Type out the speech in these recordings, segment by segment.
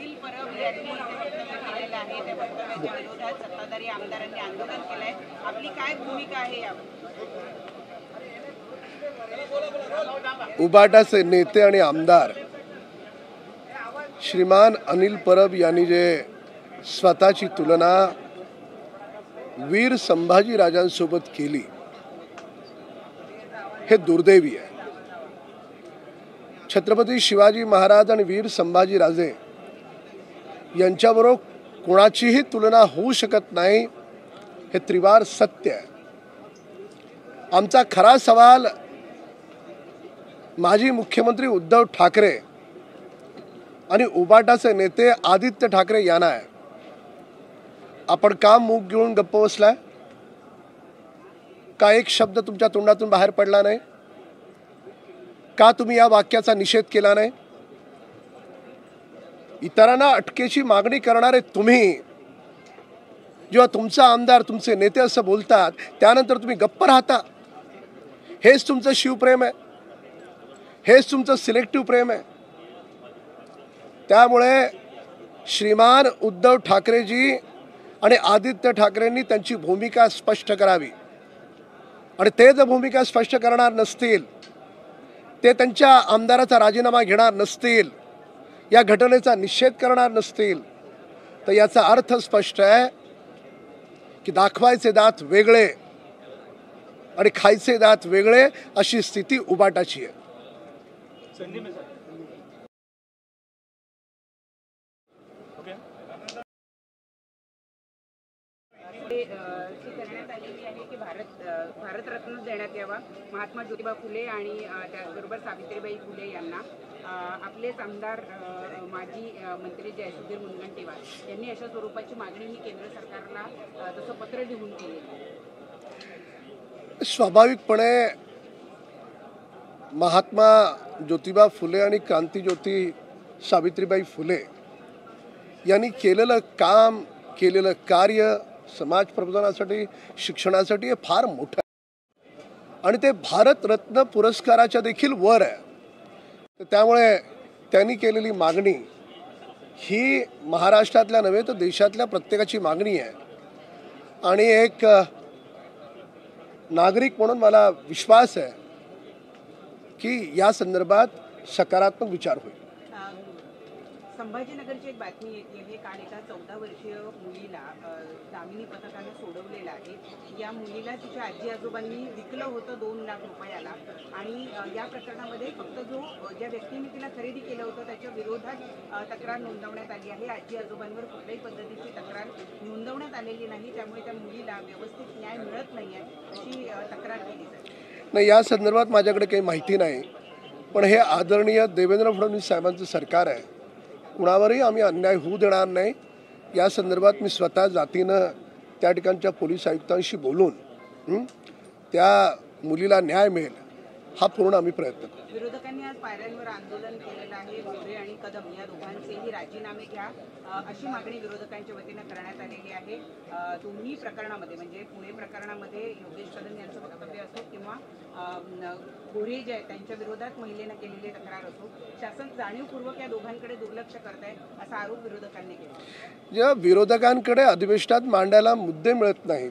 अनिल परब यांनी वक्तव्य केलेलं आहे, त्या वक्तव्याच्या विरोधात सत्ताधारी आमदारांनी आंदोलन केलंय. आपली काय भूमिका आहे यावर? उबाटाचे नेते आणि आमदार श्रीमान अनिल परब यांनी जे स्वतःची तुलना वीर संभाजी राजांसोबत केली हे दुर्दैवी आहे. छत्रपती शिवाजी महाराज आणि वीर संभाजी राजे यांच्याबरोबर कोणाचीही तुलना होऊ शकत नाही हे त्रिवार सत्य आहे. आमचा खरा सवाल माजी मुख्यमंत्री उद्धव ठाकरे आणि उबाटाचे नेते आदित्य ठाकरे यांना आहे. आपण का मूग घेऊन गप्प बसलाय? का एक शब्द तुमच्या तोंडातून बाहेर पडला नाही? का तुम्ही या वाक्याचा निषेध केला नाही? इतरांना अटकेची मागणी करणारे तुम्ही जेव्हा तुमचा आमदार तुमचे नेते असं बोलतात त्यानंतर तुम्ही गप्प राहता. हेच तुमचं शिवप्रेम आहे, हेच तुमचं सिलेक्टिव्ह प्रेम आहे. त्यामुळे श्रीमान उद्धव ठाकरेजी आणि आदित्य ठाकरेंनी त्यांची भूमिका स्पष्ट करावी. आणि ते जर भूमिका स्पष्ट करणार नसतील, ते त्यांच्या आमदाराचा राजीनामा घेणार नसतील, या घटनेचा निषेध करणार नसतील, तर याचा अर्थ स्पष्ट आहे की दाखवायचे दात वेगळे आणि खायचे दात वेगळे अशी स्थिती उबाटाची आहे. करण्यात आलेली आहे की भारतरत्न देण्यात यावा महात्मा ज्योतिबा फुले आणि त्याचबरोबर सावित्रीबाई फुले यांना. आपलेच आमदार माजी मंत्री जयसुधीर मुनगंटीवार यांनी अशा स्वरूपाची मागणी ही केंद्र सरकारला तसं पत्र लिहून केली. स्वाभाविकपणे महात्मा ज्योतिबा फुले आणि क्रांतिज्योती सावित्रीबाई फुले यांनी केलेलं काम, केलेलं कार्य समाज प्रबोधनासाठी, शिक्षणासाठी हे फार मोठं आहे आणि ते भारतरत्न पुरस्काराच्या देखील वर आहे. त्यामुळे त्यांनी केलेली मागणी ही महाराष्ट्रातल्या नव्हे तर देशातल्या प्रत्येकाची मागणी आहे. आणि एक नागरिक म्हणून मला विश्वास आहे की या संदर्भात सकारात्मक विचार होईल. संभाजीनगरची एक बातमी येते आहे. काल एका 14 वर्षीय मुलीला दामिनी पथकाने सोडवलेलं आहे. या मुलीला तिच्या आजी आजोबांनी विकलं होतं 2 लाख रुपयाला. आणि या प्रकरणामध्ये फक्त ज्या व्यक्तीने तिला खरेदी केलं होतं त्याच्या विरोधात तक्रार नोंदवण्यात आली आहे. आजी आजोबांवर कुठल्याही पद्धतीची तक्रार नोंदवण्यात आलेली नाही. त्यामुळे त्या मुलीला व्यवस्थित न्याय मिळत नाही आहे अशी तक्रार केली जाते. नाही, या संदर्भात माझ्याकडे काही माहिती नाही. पण हे आदरणीय देवेंद्र फडणवीस साहेबांचं सरकार आहे. कुणावरही आम्ही अन्याय होऊ देणार नाही. या संदर्भात मी स्वतः जातीनं त्या ठिकाणच्या पोलीस आयुक्तांशी बोलून त्या मुलीला न्याय मिळेल हा पूर्ण आम्ही प्रयत्न करू. विरोधकांनी आज पायऱ्यांवर आंदोलन केलेलं आहे. मोरे आणि कदम या दोघांचेही राजीनामे घ्या अशी मागणी विरोधकांच्या वतीनं करण्यात आलेली आहे. दोन्ही प्रकरणामध्ये म्हणजे पुणे प्रकरणामध्ये योगेश कदम यांचं वक्तव्य असो किंवा गोरे जे आहेत त्यांच्या विरोधात महिलेनं केलेली तक्रार असो, शासन जाणीवपूर्वक या दोघांकडे दुर्लक्ष करत आहे असा आरोप विरोधकांनी केला. जेव्हा विरोधकांकडे अधिवेशनात मांडायला मुद्दे मिळत नाहीत,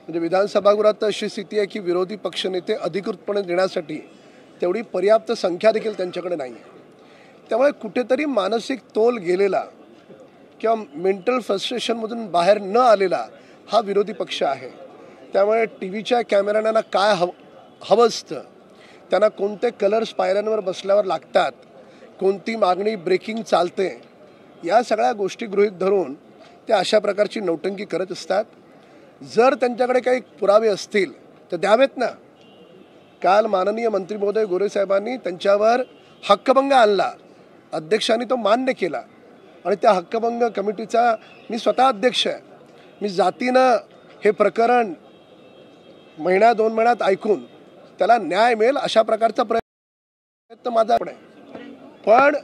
म्हणजे विधानसभागृहात अशी स्थिती आहे की विरोधी पक्षनेते अधिकृतपणे देण्यासाठी तेवढी पर्याप्त संख्या देखील त्यांच्याकडे नाही आहे. त्यामुळे कुठेतरी मानसिक तोल गेलेला किंवा मेंटल फ्रस्ट्रेशनमधून बाहेर न आलेला हा विरोधी पक्ष आहे. त्यामुळे टी व्हीच्या कॅमेऱ्यांना काय हवं असतं, त्यांना कोणते कलर्स पायऱ्यांवर बसल्यावर लागतात, कोणती मागणी ब्रेकिंग चालते, या सगळ्या गोष्टी गृहीत धरून ते अशा प्रकारची नौटंकी करत असतात. जर त्यांच्याकडे काही पुरावे असतील तर द्यावेत ना. काल माननीय मंत्री महोदय गोरे साहेबांनी त्यांच्यावर हक्कभंग आणला, अध्यक्षांनी तो मान्य केला आणि त्या हक्कभंग कमिटीचा मी स्वतः अध्यक्ष आहे. मी जातीनं हे प्रकरण महिन्या 2 महिन्यात ऐकून त्याला न्याय मिळेल अशा प्रकारचा प्रयत्न माझा आहे. पण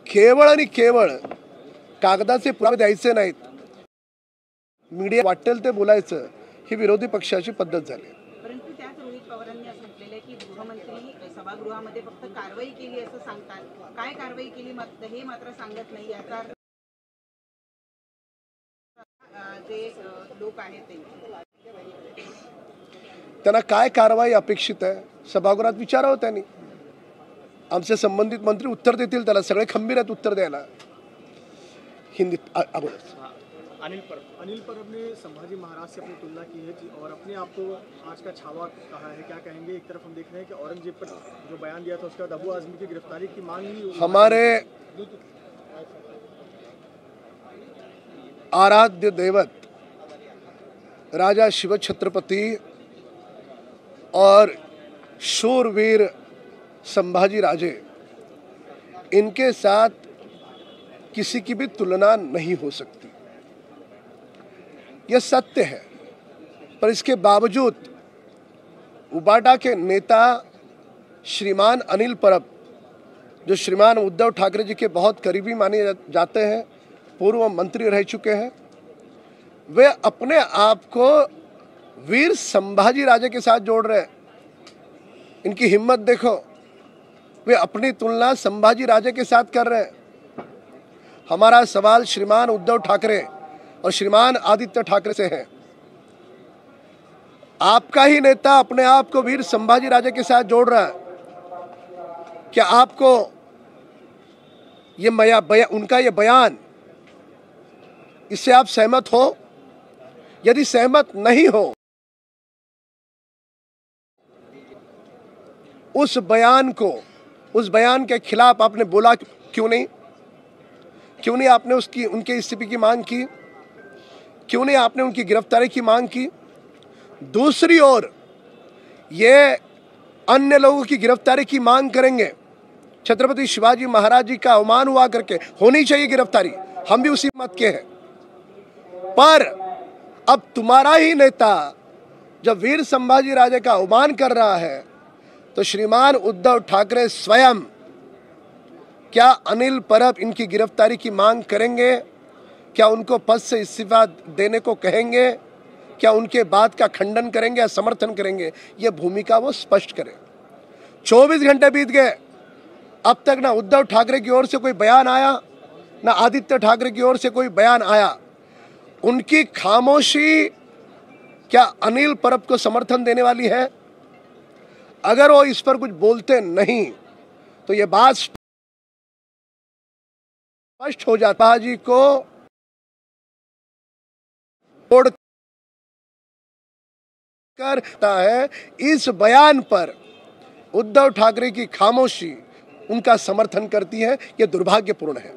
केवळ आणि केवळ कागदाचे पुरावे द्यायचे नाहीत, मीडिया वाटेल ते बोलायचं, ही विरोधी पक्षाची पद्धत झाली. परंतु त्याच रोहित पवारांनी असं म्हटलेलं आहे की गृहमंत्री सभागृहामध्ये फक्त कारवाई केली असं सांगतात. काय कारवाई केली हे मात्र सांगत नाही. याचा अर्थ जे लोक आहेत त्यांना काय कारवाई अपेक्षित आहे सभागृहात विचारावं त्यांनी. आमचे संबंधित मंत्री उत्तर देतील त्याला. सगळे खंबीर आहेत उत्तर द्यायला. हिंदीत अनिल परब ने संभाजी महाराज से अपनी तुलना की है और अपने आप को आज का छावा कहा है. क्या कहेंगे? एक तरफ हम देख रहे हैं कि औरंगजेब पर जो बयान दिया था उसके बाद अबू आजमी की गिरफ्तारी की मांग ही हमारे आराध्य देवत राजा शिव छत्रपति और शूरवीर संभाजी राजे, इनके साथ किसी की भी तुलना नहीं हो सकती. यह सत्य है. पर इसके बावजूद उबाटा के नेता श्रीमान अनिल परब, जो श्रीमान उद्धव ठाकरे जी के बहुत करीबी माने जाते हैं, पूर्व मंत्री रह चुके हैं, वे अपने आप को वीर संभाजी राजे के साथ जोड़ रहे हैं. इनकी हिम्मत देखो. वे अपनी तुलना संभाजी राजे के साथ कर रहे हैं. हमारा सवाल श्रीमान उद्धव ठाकरे और श्रीमान आदित्य ठाकरे से है. आपका ही नेता अपने आप को वीर संभाजी राजे के साथ जोड़ रहा है. क्या आपको उनका ये बयान, इससे आप सहमत हो? यदि सहमत नहीं हो, उस बयान के खिलाफ आपने बोला क्यों नहीं? क्यों नहीं आपने उनके इस्तीफे की मांग की? क्यों नहीं आपने उनकी गिरफ्तारी की मांग की? दूसरी ओर ये अन्य लोगों की गिरफ्तारी की मांग करेंगे. छत्रपति शिवाजी महाराज जी का अवमान हुआ करके होनी चाहिए गिरफ्तारी. हम भी उसी मत के हैं. पर अब तुम्हारा ही नेता जब वीर संभाजी राजे का अवमान कर रहा है, तो श्रीमान उद्धव ठाकरे स्वयं क्या अनिल परब इनकी गिरफ्तारी की मांग करेंगे? क्या उनको पद से इस्तीफा देने को कहेंगे? क्या उनके बात का खंडन करेंगे या समर्थन करेंगे? ये भूमिका वो स्पष्ट करें. 24 घंटे बीत गए, अब तक ना उद्धव ठाकरे की ओर से कोई बयान आया, ना आदित्य ठाकरे की ओर से कोई बयान आया. उनकी खामोशी क्या अनिल परब को समर्थन देने वाली है? अगर वो इस पर कुछ बोलते नहीं तो ये बात स्पष्ट हो जाता जी को तोड़ करता है. इस बयान पर उद्धव ठाकरे की खामोशी उनका समर्थन करती है. यह दुर्भाग्यपूर्ण है.